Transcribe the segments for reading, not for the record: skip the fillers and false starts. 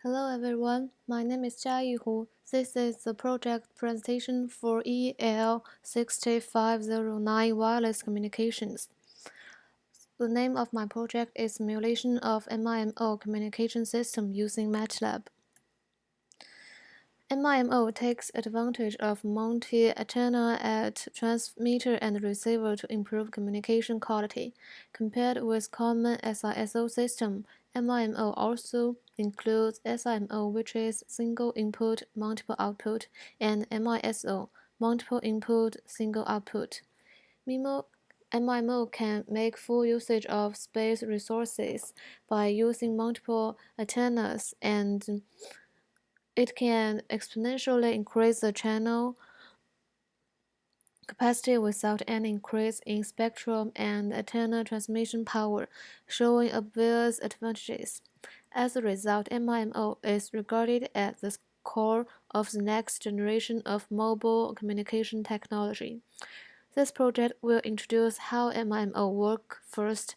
Hello everyone, my name is Jiayi Hu. This is the project presentation for eel6509 wireless communications. The name of my project is Simulation of MIMO Communication System using MATLAB. MIMO takes advantage of multi-antenna at transmitter and receiver to improve communication quality. Compared with common SISO system, MIMO also includes SIMO, which is single input, multiple output, and MISO, multiple input, single output. MIMO can make full usage of space resources by using multiple antennas, and it can exponentially increase the channel capacity without any increase in spectrum and antenna transmission power, showing obvious advantages. As a result, MIMO is regarded as the core of the next generation of mobile communication technology. This project will introduce how MIMO works first,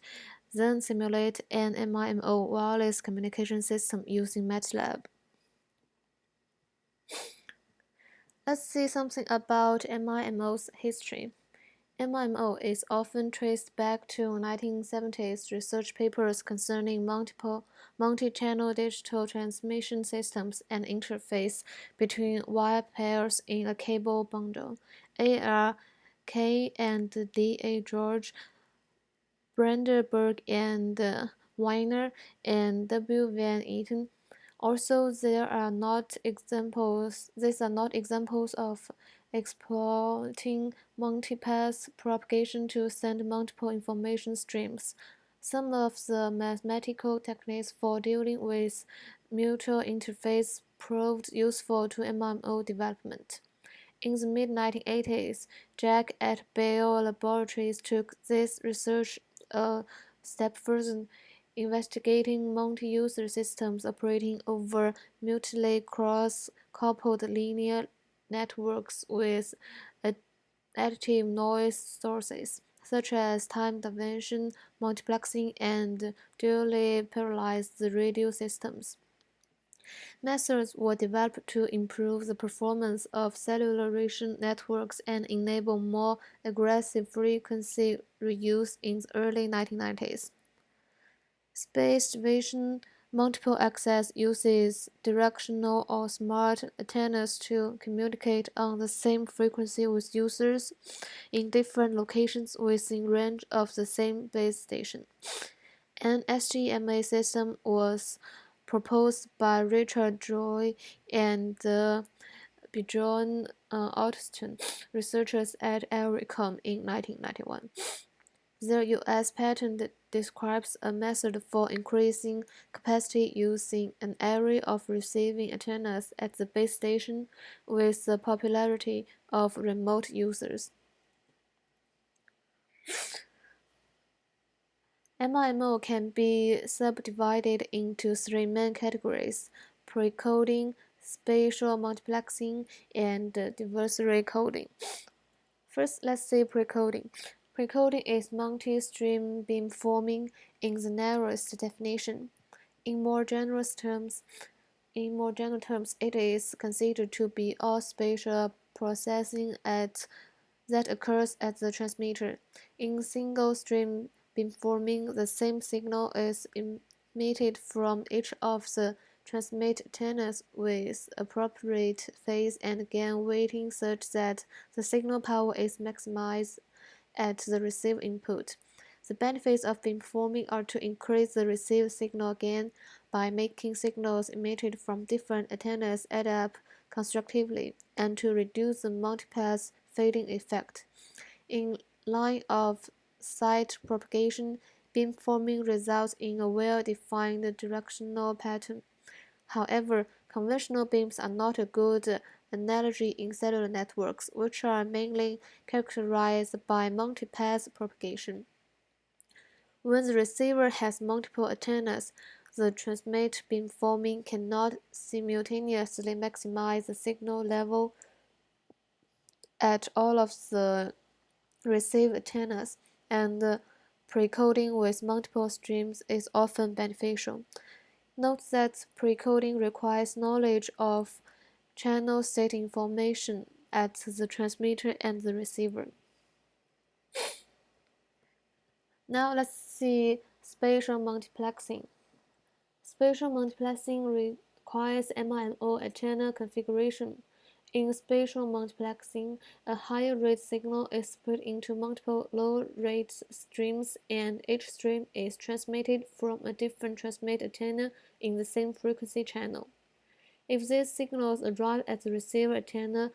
then simulate an MIMO wireless communication system using MATLAB. Let's see something about MIMO's history. MIMO is often traced back to 1970s research papers concerning multi-channel digital transmission systems and interface between wire pairs in a cable bundle. A.R. Kay and D.A. George, Brandenburg and Weiner, and W. Van Eaton. Also, these are not examples of exploiting multipath propagation to send multiple information streams. Some of the mathematical techniques for dealing with mutual interface proved useful to MMO development. In the mid-1980s, Jack at Bell Laboratories took this research a step further, investigating multi-user systems operating over mutually cross-coupled linear networks with additive noise sources, such as time dimension multiplexing and dually parallelized radio systems. Methods were developed to improve the performance of cellularization networks and enable more aggressive frequency reuse in the early 1990s. Spaced vision multiple access uses directional or smart antennas to communicate on the same frequency with users in different locations within range of the same base station. An SGMA system was proposed by Richard Joy and Bjorn Otterstone, researchers at Ericom in 1991. The US patent describes a method for increasing capacity using an array of receiving antennas at the base station with the popularity of remote users. MIMO can be subdivided into three main categories: precoding, spatial multiplexing, and diversity coding. First, let's see precoding. Precoding is multi-stream beamforming in the narrowest definition. In more general terms, it is considered to be all spatial processing that occurs at the transmitter. In single-stream beamforming, the same signal is emitted from each of the transmit antennas with appropriate phase and gain weighting such that the signal power is maximized at the receive input. The benefits of beamforming are to increase the received signal gain by making signals emitted from different antennas add up constructively, and to reduce the multipath fading effect. In line of sight propagation, beamforming results in a well-defined directional pattern. However, conventional beams are not a good analogy in cellular networks, which are mainly characterized by multipath propagation. When the receiver has multiple antennas, the transmit beamforming cannot simultaneously maximize the signal level at all of the receive antennas, and precoding with multiple streams is often beneficial. Note that precoding requires knowledge of channel state information at the transmitter and the receiver. Now let's see spatial multiplexing. Spatial multiplexing requires MIMO antenna configuration. In spatial multiplexing, a higher rate signal is split into multiple low-rate streams, and each stream is transmitted from a different transmit antenna in the same frequency channel. If these signals arrive at the receiver antenna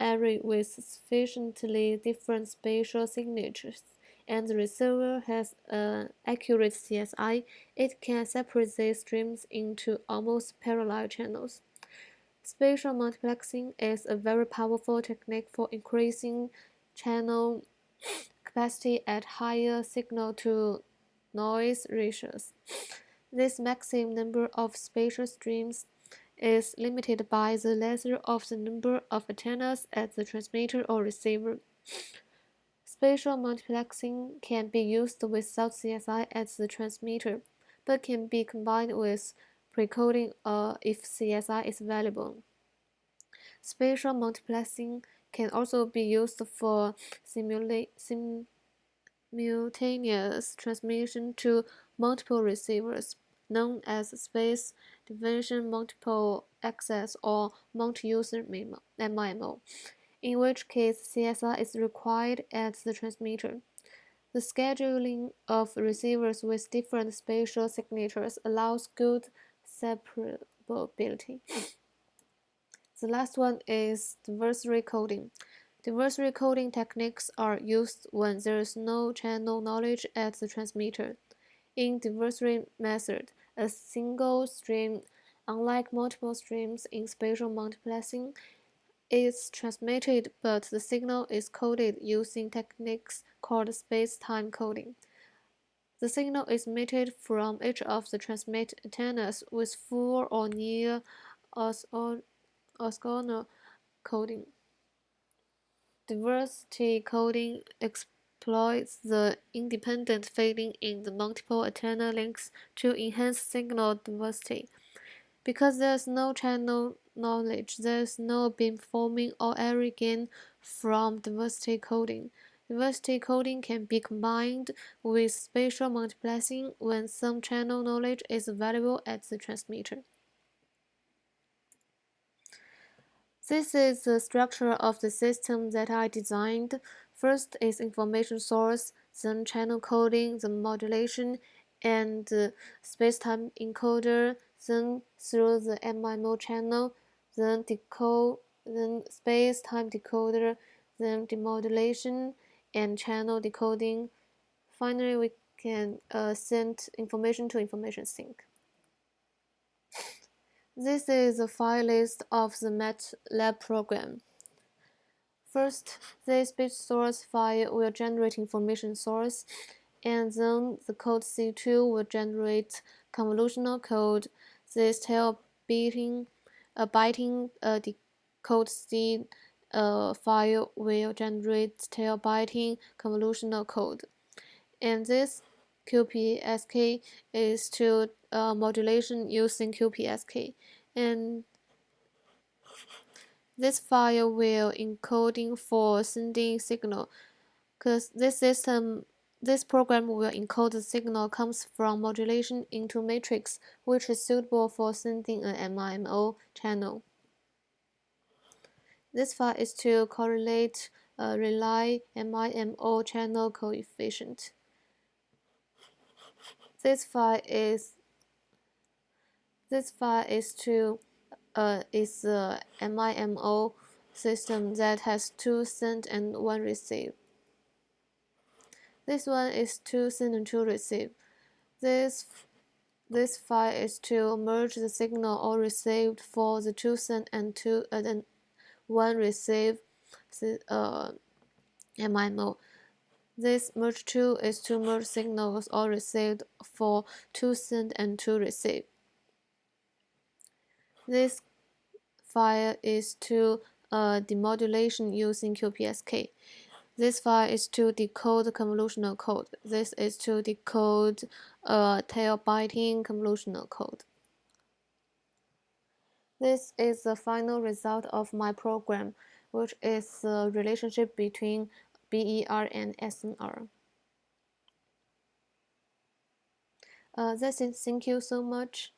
array with sufficiently different spatial signatures, and the receiver has an accurate CSI, it can separate these streams into almost parallel channels. Spatial multiplexing is a very powerful technique for increasing channel capacity at higher signal-to-noise ratios. This maximum number of spatial streams is limited by the lesser of the number of antennas at the transmitter or receiver. Spatial multiplexing can be used without CSI at the transmitter, but can be combined with precoding if CSI is available. Spatial multiplexing can also be used for simultaneous transmission to multiple receivers, known as space division multiple access or multi-user MIMO, in which case CSI is required at the transmitter. The scheduling of receivers with different spatial signatures allows good separability. The last one is diversity coding. Diversity coding techniques are used when there is no channel knowledge at the transmitter. In diversity method, a single stream, unlike multiple streams in spatial multiplexing, is transmitted, but the signal is coded using techniques called space-time coding. The signal is emitted from each of the transmit antennas with full or near orthogonal coding. Diversity coding exploits the independent fading in the multiple antenna links to enhance signal diversity. Because there is no channel knowledge, there is no beamforming or area gain from diversity coding. Diversity coding can be combined with spatial multiplexing when some channel knowledge is available at the transmitter. This is the structure of the system that I designed. First is information source, then channel coding, then modulation, and space-time encoder, then through the MIMO channel, then space-time decoder, then demodulation, and channel decoding. Finally, we can send information to information sink. This is a file list of the MATLAB program. First, the speech source file will generate information source, and then the code C2 will generate convolutional code. This tail biting decode C file will generate tail biting convolutional code. And this QPSK is to modulation using QPSK. And this file will encoding for sending signal, because this program will encode the signal comes from modulation into matrix, which is suitable for sending an MIMO channel. This file is to correlate relay MIMO channel coefficient. This file is a MIMO system that has 2 send and 1 receive. This one is 2 send and 2 receive. This file is to merge the signal all received for the 2 send and 1 receive MIMO. This merge 2 is to merge signals all received for 2 send and 2 receive. This file is to demodulation using QPSK. This file is to decode convolutional code. This is to decode tail biting convolutional code. This is the final result of my program, which is the relationship between BER and SNR. That's it. Thank you so much.